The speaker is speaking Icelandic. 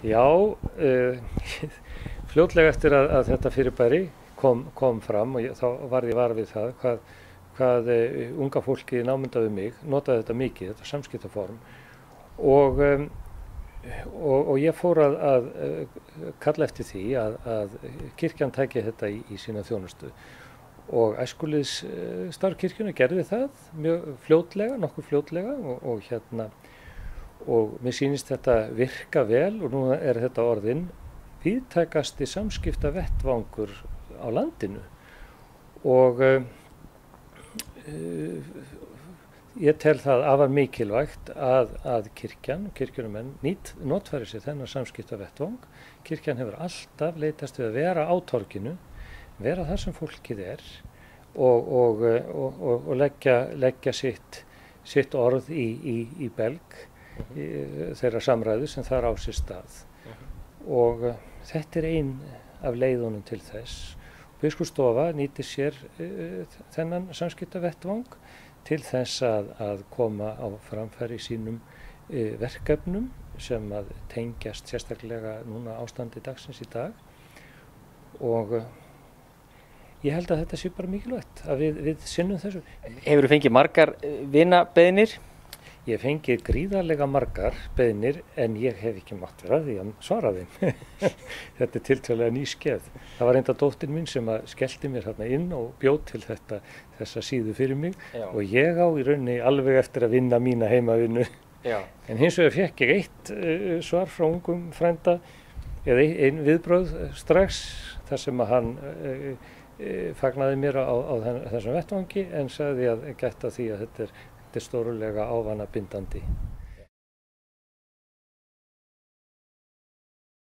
Já, fljótlega eftir að þetta fyrirbæri kom fram og þá varð ég var við það hvað unga fólki námynda við mig notaði þetta mikið, þetta samskiptaform og ég fór að kalla eftir því að kirkjan tæki þetta í sína þjónustu og æskulýðsstarf kirkjunnar gerði það mjög fljótlega, nokkuð fljótlega og mér sýnist þetta virka vel og nú er þetta orðinn víðtækasti samskiptavettvangur á landinu og ég tel það afar mikilvægt að kirkjunumenn notfæri sér þennan samskiptavettvang. Kirkjan hefur alltaf leitast við að vera á torginu, vera þar sem fólkið er og leggja sitt orð í belg þeirra samræðu sem þar á sér stað. Og þetta er ein af leiðunum til þess. Biskupsstofa nýtir sér þennan samskiptavettvang til þess að koma á framfæri sínum verkefnum sem að tengjast sérstaklega núna ástandi dagsins í dag og ég held að þetta sé bara mikilvægt að við sinnum þessu. Hefurðu fengið margar vinabeiðnir? Ég fengið gríðarlega margar beiðnir en ég hef ekki mátt vera að því að svara þeim. Þetta er tiltölulega ný skeið. Það var enda dóttir mín sem að skellti mér hérna inn og bjó til þessa síðu fyrir mig. Já. Og ég á í rauninni alveg eftir að vinna mína heimavinnu. Já. En hins vegar fékk ég eitt svar frá ungum frænda eða ein viðbrögð strax þar sem að hann fagnaði mér á þessum vettvangi en sagði að gætta því að þetta er stórulega ávanabindandi.